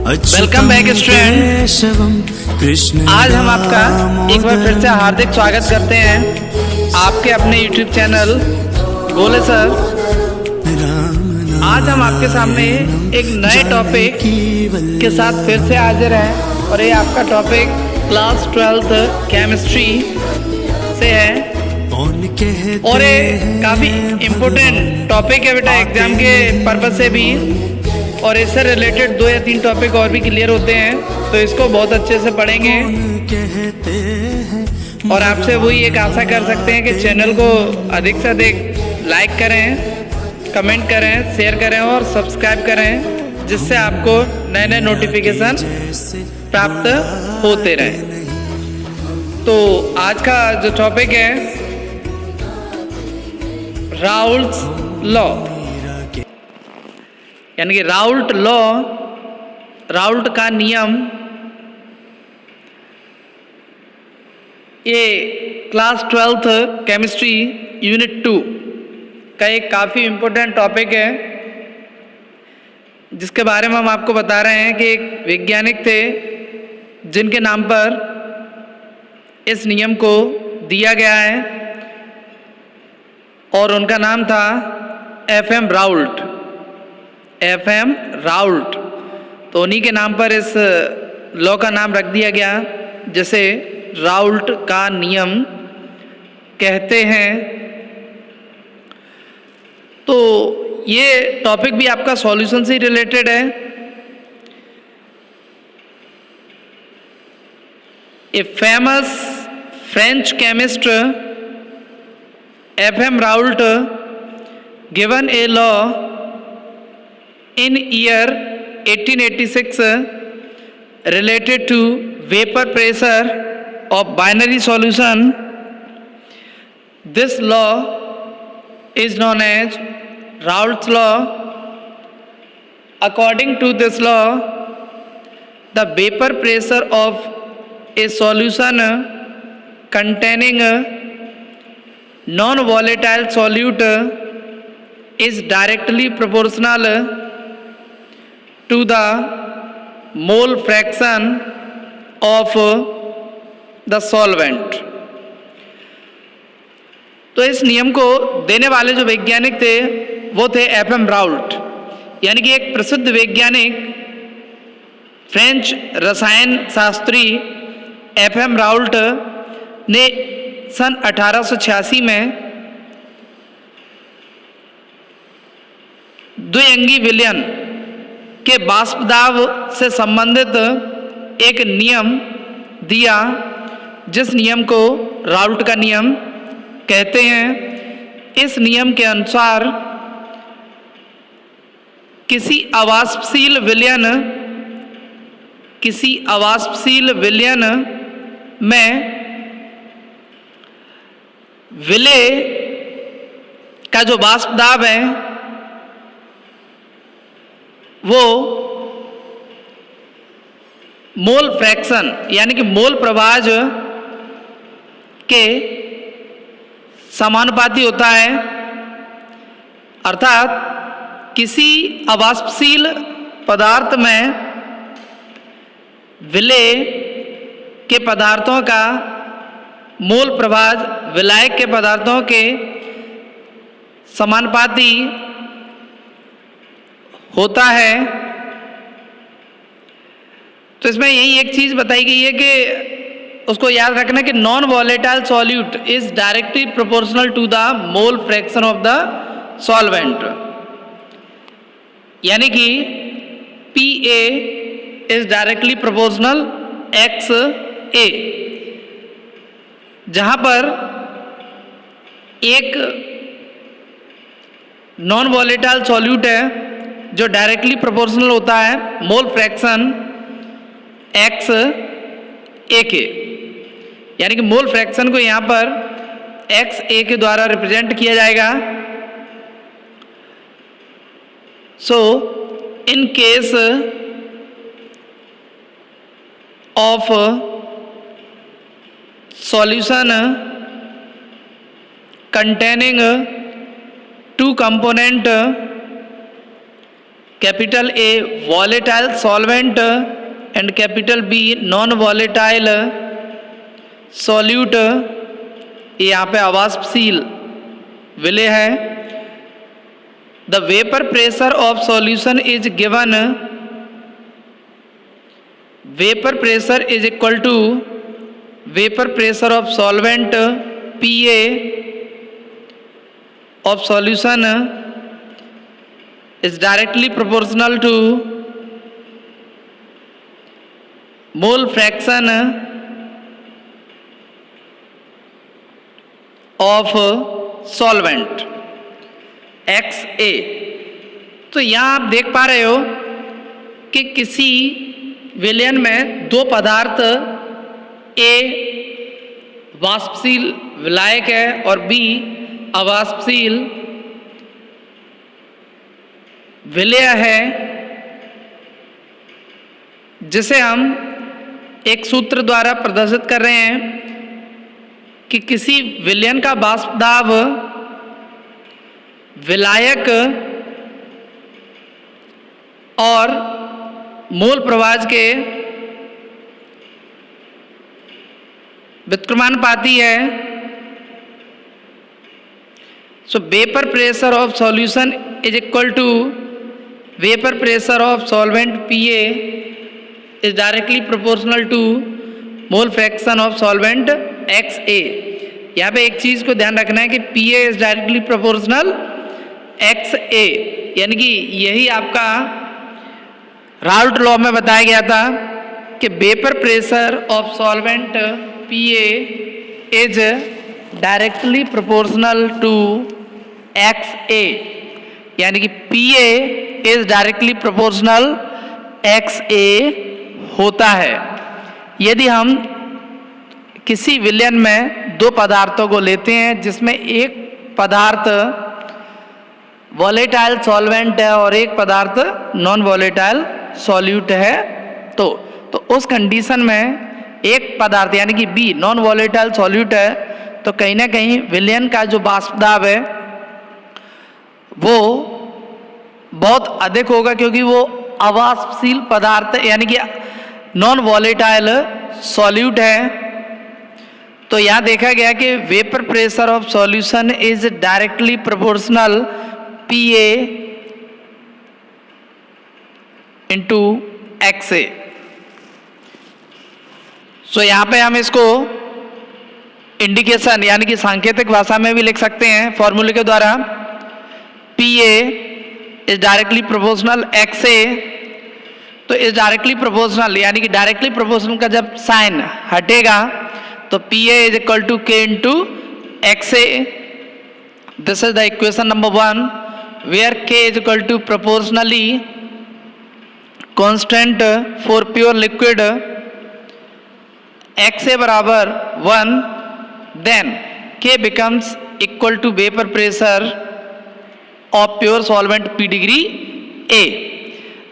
Welcome back student. आज हम आपका एक बार फिर से हार्दिक स्वागत करते हैं आपके अपने YouTube चैनल गोले सर। आज हम आपके सामने एक नए टॉपिक के साथ फिर से हाजिर हैं और ये आपका टॉपिक क्लास 12th केमिस्ट्री से है और ये काफ़ी इम्पोर्टेंट टॉपिक है बेटा एग्जाम के पर्पज से भी, और इससे रिलेटेड 2 या 3 टॉपिक और भी क्लियर होते हैं, तो इसको बहुत अच्छे से पढ़ेंगे। और आपसे वही एक आशा कर सकते हैं कि चैनल को अधिक से अधिक लाइक करें, कमेंट करें, शेयर करें और सब्सक्राइब करें, जिससे आपको नए नए नोटिफिकेशन प्राप्त होते रहें। तो आज का जो टॉपिक है राउल्ट्स लॉ, यानी कि राउल्ट लॉ, राउल्ट का नियम। ये क्लास 12th केमिस्ट्री यूनिट 2 का एक काफ़ी इम्पोर्टेंट टॉपिक है, जिसके बारे में हम आपको बता रहे हैं कि एक वैज्ञानिक थे जिनके नाम पर इस नियम को दिया गया है और उनका नाम था FM राउल्ट। FM राउल्ट, तो उन्हीं के नाम पर इस लॉ का नाम रख दिया गया, जिसे राउल्ट का नियम कहते हैं। तो ये टॉपिक भी आपका सॉल्यूशन से रिलेटेड है। A famous French chemist FM Raoult given a law in year 1886 related to vapor pressure of binary solution. This law is known as Raoult's law. According to this law, the vapor pressure of a solution containing a non-volatile solute is directly proportional to the mole fraction of the solvent। तो इस नियम को देने वाले जो वैज्ञानिक थे वो थे FM राउल्ट, यानी कि एक प्रसिद्ध वैज्ञानिक फ्रेंच रसायन शास्त्री FM राउल्ट ने सन 1886 में द्विअंगी विलयन के बाष्पदाब से संबंधित एक नियम दिया, जिस नियम को राउल्ट का नियम कहते हैं। इस नियम के अनुसार किसी अवाष्पशील विलयन में विलेय का जो बाष्पदाब है वो मोल फ्रैक्शन, यानी कि मोल प्रवाह के समानुपाती होता है। अर्थात किसी अवाष्पशील पदार्थ में विलेय के पदार्थों का मोल प्रवाह विलायक के पदार्थों के समानुपाती होता है। तो इसमें यही एक चीज़ बताई गई है कि उसको याद रखना कि non volatile solute is directly proportional to the mole fraction of the solvent, यानी कि PA is directly proportional XA। जहाँ पर एक नॉन वॉलेटाइल सॉल्यूट है जो डायरेक्टली प्रोपोर्शनल होता है मोल फ्रैक्शन XA के, यानी कि मोल फ्रैक्शन को यहाँ पर XA के द्वारा रिप्रेजेंट किया जाएगा। So in case of solution containing 2 component capital A volatile solvent and capital B non volatile solute, ये यहाँ पे अवाष्पशील विलेय है। The vapour pressure of solution is given, vapour pressure is equal to vapour pressure of solvent PA of solution is directly proportional to mole fraction of solvent XA। तो यहाँ आप देख पा रहे हो कि किसी विलयन में दो पदार्थ A वाष्पशील विलायक है और B अवाष्पशील विलेय है, जिसे हम एक सूत्र द्वारा प्रदर्शित कर रहे हैं कि किसी विलयन का वाष्प दाब विलायक और मूल प्रवाह के व्युत्क्रमानुपाती है। So vapor pressure of solution is equal to vapor pressure of solvent PA is directly proportional to mole fraction of solvent XA। यहाँ पे एक चीज को ध्यान रखना है कि PA is directly proportional XA, यानी कि यही आपका राउल्ट लॉ में बताया गया था कि vapor pressure of solvent PA is directly proportional to XA, यानी कि PA is directly proportional XA होता है। यदि हम किसी विलयन में दो पदार्थों को लेते हैं जिसमें एक पदार्थ वॉलेटाइल सॉल्वेंट है और एक पदार्थ नॉन वॉलेटाइल सॉल्यूट है, तो उस कंडीशन में एक पदार्थ यानी कि B नॉन वॉलेटाइल सॉल्यूट है, तो कहीं ना कहीं विलयन का जो वाष्प दाब है वो बहुत अधिक होगा, क्योंकि वो अवाष्पशील पदार्थ यानी कि नॉन वॉलेटाइल सॉल्यूट है। तो यहाँ देखा गया कि vapour pressure of solution is directly proportional PA into XA। सो यहाँ पे हम इसको इंडिकेशन यानी कि सांकेतिक भाषा में भी लिख सकते हैं फॉर्मूले के द्वारा। PA is directly proportional XA, तो इज डायरेक्टली प्रोपोर्शनल यानी कि डायरेक्टली प्रोपोर्शनल का जब साइन हटेगा तो PA is equal to K into XA। This is the equation number 1 where K is equal to proportionally constant for pure liquid, XA बराबर 1, then K becomes equal to vapour pressure of pure solvent P degree A।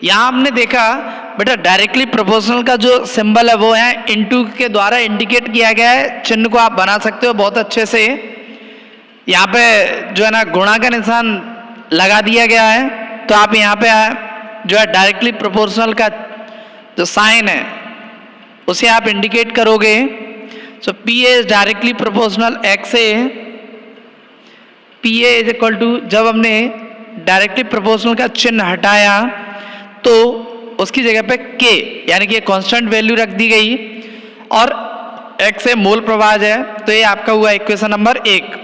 यहाँ हमने देखा बेटा directly proportional का जो symbol है वो है इनटू के द्वारा इंडिकेट किया गया है। चिन्ह को आप बना सकते हो बहुत अच्छे से। यहाँ पे जो है ना गुणा का निशान लगा दिया गया है, तो आप यहाँ पे जो है डायरेक्टली प्रोपोर्शनल का जो साइन है उसे आप इंडिकेट करोगे। So PA is directly proportional XA। PA is equal to, जब हमने डायरेक्टली प्रोपोर्शनल का चिन्ह हटाया तो उसकी जगह पे K यानी कि कांस्टेंट वैल्यू रख दी गई और XA मोल प्रवाह है, तो ये आपका हुआ इक्वेशन नंबर 1,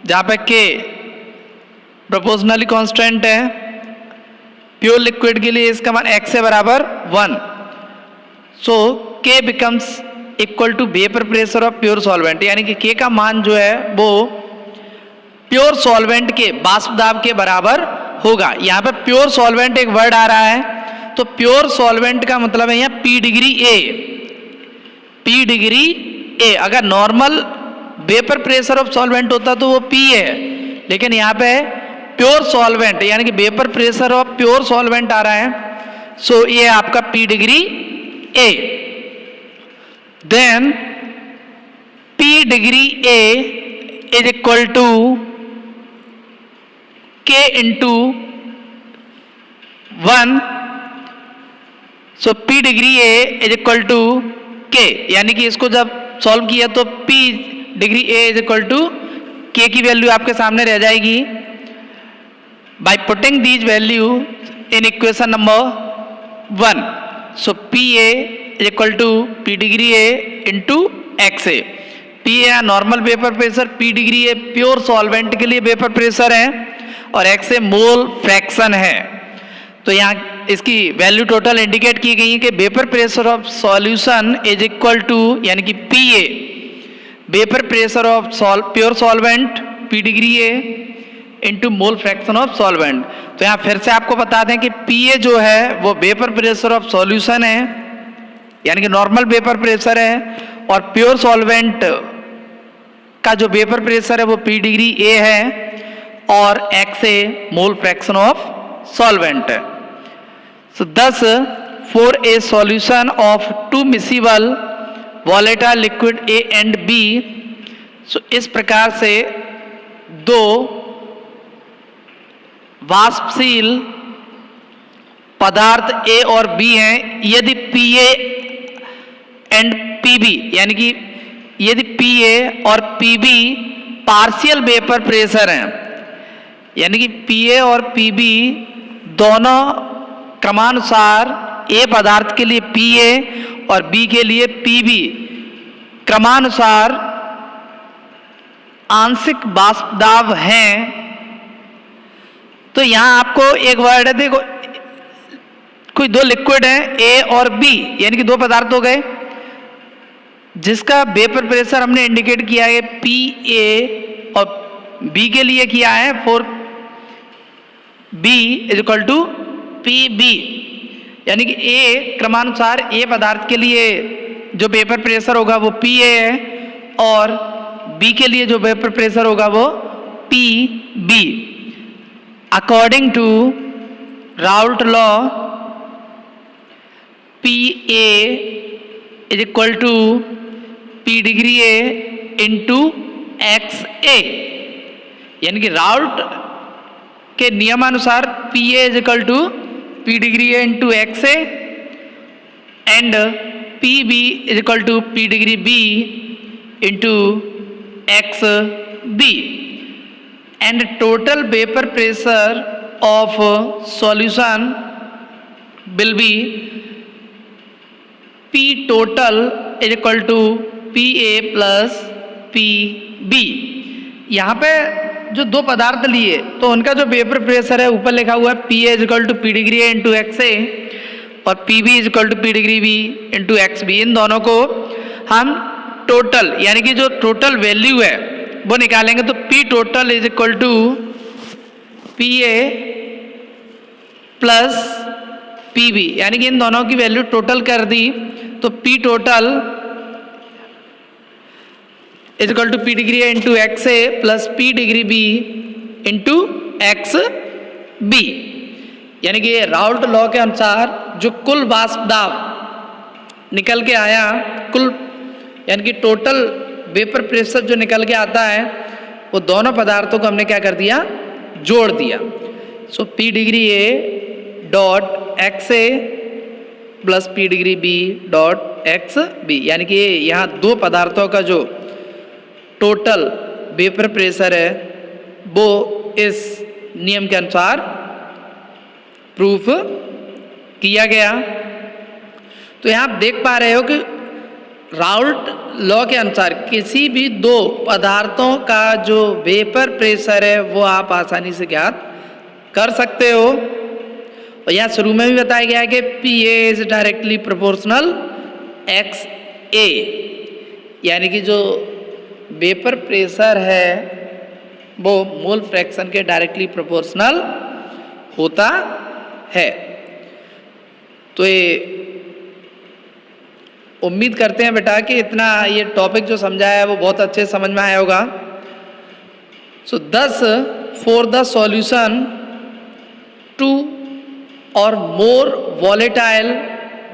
जहाँ पे K प्रोपोर्शनली कांस्टेंट है। प्योर लिक्विड के लिए इसका मान XA बराबर 1। So K becomes equal to vapour pressure of pure solvent, यानी कि K का मान जो है वो प्योर सॉल्वेंट के वाष्प दाब के बराबर होगा। यहाँ पे प्योर सॉल्वेंट एक वर्ड आ रहा है, तो प्योर सॉल्वेंट का मतलब है यहाँ P degree A। P degree A, अगर normal vapour pressure of solvent होता तो वो P है, लेकिन यहाँ पे प्योर सॉल्वेंट यानी कि vapour pressure of pure solvent आ रहा है। सो ये आपका P degree A। Then P degree A is equal to K into 1, so P degree A is equal to K, यानी कि इसको जब सॉल्व किया तो P degree A is equal to K की वैल्यू आपके सामने रह जाएगी। By putting these value in equation number 1, so PA is equal to P degree A into XA। P है normal vapour pressure, P degree A pure solvent के लिए vapour pressure है और XA मोल फ्रैक्शन है। तो यहाँ इसकी value total indicate की गई है कि vapour pressure of solution is equal to, यानी कि PA vapour pressure of pure solvent P degree A into mole fraction of solvent. तो यहाँ फिर से आपको बता दें कि PA जो है वो वेपर प्रेशर ऑफ सॉल्यूशन है, यानी कि नॉर्मल वेपर प्रेशर है, और प्योर सॉल्वेंट का जो वेपर प्रेशर है वो P डिग्री A है और XA mole fraction of solvent है। सो thus for a solution of two miscible volatile liquid A and B, सो इस प्रकार से दो वाष्पशील पदार्थ A और B हैं, यदि PA एंड PB, यानी कि यदि PA और PB पार्शियल वेपर प्रेशर हैं, यानी कि PA और PB दोनों क्रमानुसार A पदार्थ के लिए PA और B के लिए PB क्रमानुसार आंशिक वाष्पदाब हैं। तो यहां आपको एक वर्ड है, देखो कोई दो लिक्विड हैं A और B, यानी कि दो पदार्थ हो गए जिसका वेपर प्रेशर हमने इंडिकेट किया है PA और B के लिए किया है for B is equal to PB, यानी कि A क्रमानुसार A पदार्थ के लिए जो वेपर प्रेशर होगा वो PA है और B के लिए जो वेपर प्रेशर होगा वो PB। According to Raoult law PA is equal to P degree A into XA, यानी कि राउल्ट के नियमानुसार PA is equal to P degree A into XA and PB is equal to P degree B into XB, and total vapour pressure of solution will be P total is equal to PA plus PB। यहाँ पे जो दो पदार्थ लिए तो उनका जो vapour pressure है ऊपर लिखा हुआ है PA is equal to P degree A into XA और PB is equal to P degree B into XB। इन दोनों को हम टोटल, यानी कि जो टोटल वैल्यू है वो निकालेंगे तो P total is equal to PA plus PB, यानी कि इन दोनों की वैल्यू टोटल कर दी तो P total is equal to P degree A into XA plus P degree B into XB, यानी कि राउल्ट लॉ के अनुसार जो कुल वाष्प दाब निकल के आया, कुल यानी कि टोटल वेपर प्रेशर जो निकल के आता है वो दोनों पदार्थों को हमने क्या कर दिया, जोड़ दिया। सो P degree A dot XA plus P degree B dot XB, यानी कि यहाँ दो पदार्थों का जो टोटल वेपर प्रेशर है वो इस नियम के अनुसार प्रूफ किया गया। तो यहाँ आप देख पा रहे हो कि राउल्ट लॉ के अनुसार किसी भी दो पदार्थों का जो वेपर प्रेशर है वो आप आसानी से ज्ञात कर सकते हो। और यहाँ शुरू में भी बताया गया है कि PA is directly proportional XA, यानी कि जो वेपर प्रेशर है वो मोल फ्रैक्शन के डायरेक्टली प्रोपोर्शनल होता है। तो ये उम्मीद करते हैं बेटा कि इतना ये टॉपिक जो समझाया है वो बहुत अच्छे समझ में आया होगा। सो thus for the solution to or more volatile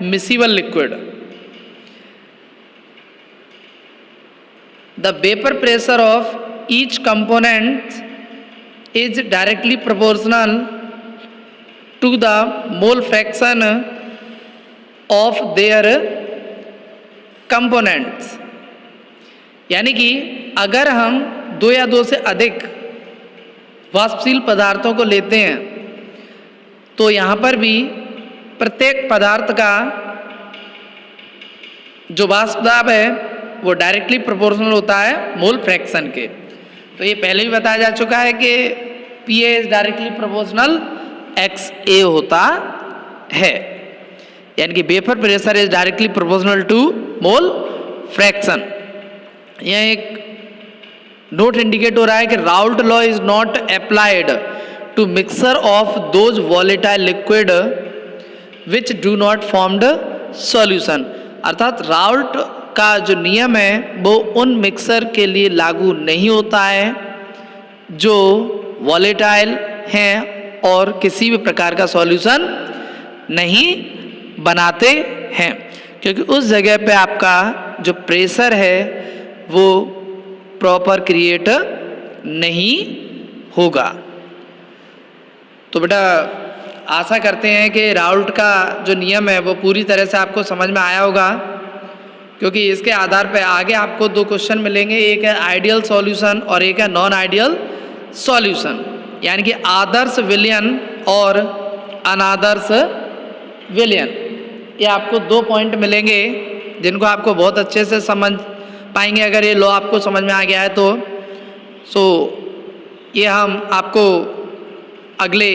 miscible liquid, the vapor pressure of each component is directly proportional to the mole fraction of their components. यानी कि अगर हम 2 या 2 से अधिक वाष्पशील पदार्थों को लेते हैं तो यहाँ पर भी प्रत्येक पदार्थ का जो वाष्प दाब है वो डायरेक्टली प्रोपोर्शनल होता है मोल फ्रैक्शन के। तो ये पहले भी बताया जा चुका है कि PA is directly proportional XA होता है, यानी कि vapour pressure is directly proportional to mole fraction. यह एक नोट इंडिकेट हो रहा है कि Raoult law is not applied to mixer of those volatile liquid which do not formed solution. अर्थात राउल्ट का जो नियम है वो उन मिक्सर के लिए लागू नहीं होता है जो वॉलेटाइल हैं और किसी भी प्रकार का सॉल्यूशन नहीं बनाते हैं, क्योंकि उस जगह पे आपका जो प्रेशर है वो प्रॉपर क्रिएट नहीं होगा। तो बेटा आशा करते हैं कि राउल्ट का जो नियम है वो पूरी तरह से आपको समझ में आया होगा, क्योंकि इसके आधार पर आगे आपको 2 क्वेश्चन मिलेंगे, एक है आइडियल सॉल्यूशन और एक है नॉन आइडियल सॉल्यूशन, यानी कि आदर्श विलयन और अनादर्श विलयन। ये आपको 2 पॉइंट मिलेंगे जिनको आपको बहुत अच्छे से समझ पाएंगे अगर ये लॉ आपको समझ में आ गया है तो। ये हम आपको अगले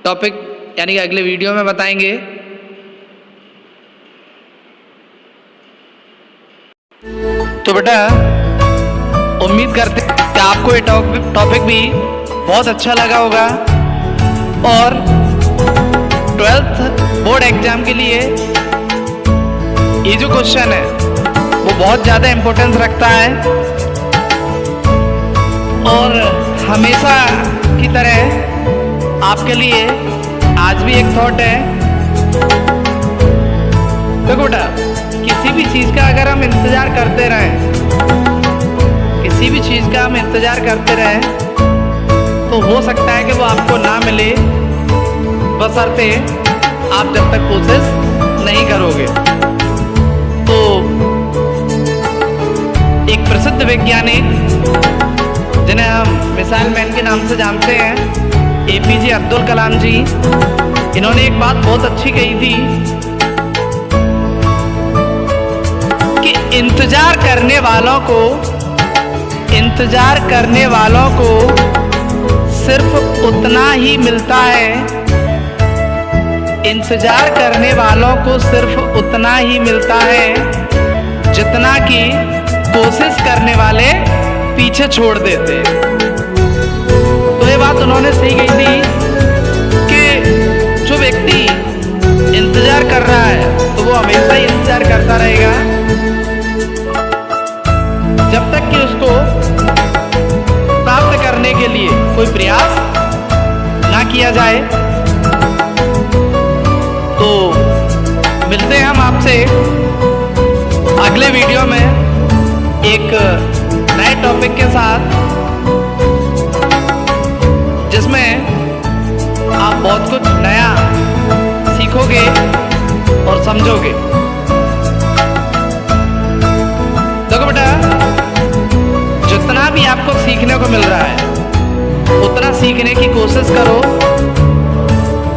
टॉपिक यानी कि अगले वीडियो में बताएंगे। तो बेटा उम्मीद करते हैं कि आपको ये टॉपिक भी बहुत अच्छा लगा होगा और 12th बोर्ड एग्जाम के लिए ये जो क्वेश्चन है वो बहुत ज़्यादा इम्पोर्टेंस रखता है और हमेशा की तरह आपके लिए आज भी एक थॉट है। देखो बेटा किसी भी चीज़ का अगर हम इंतज़ार करते रहें, किसी भी चीज़ का हम इंतज़ार करते रहें तो हो सकता है कि वो आपको ना मिले, बशर्ते आप जब तक कोशिश नहीं करोगे। तो एक प्रसिद्ध वैज्ञानिक जिन्हें हम मिसाइल मैन के नाम से जानते हैं, APJ अब्दुल कलाम जी, इन्होंने एक बात बहुत अच्छी कही थी कि इंतजार करने वालों को सिर्फ उतना ही मिलता है, इंतजार करने वालों को सिर्फ उतना ही मिलता है जितना कि कोशिश करने वाले पीछे छोड़ देते। तो ये बात उन्होंने सही कही थी कि जो व्यक्ति इंतजार कर रहा है तो वो हमेशा ही इंतजार करता रहेगा जब तक कि उसको प्राप्त करने के लिए कोई प्रयास ना किया जाए। तो मिलते हैं हम आपसे अगले वीडियो में एक नए टॉपिक के साथ, जिसमें आप बहुत कुछ नया सीखोगे और समझोगे। देखो बेटा जितना भी आपको सीखने को मिल रहा है उतना सीखने की कोशिश करो,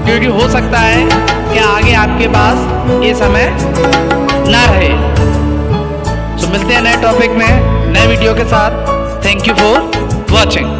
क्योंकि हो सकता है कि आगे आपके पास ये समय ना रहे। तो मिलते हैं नए टॉपिक में नए वीडियो के साथ। Thank you for watching.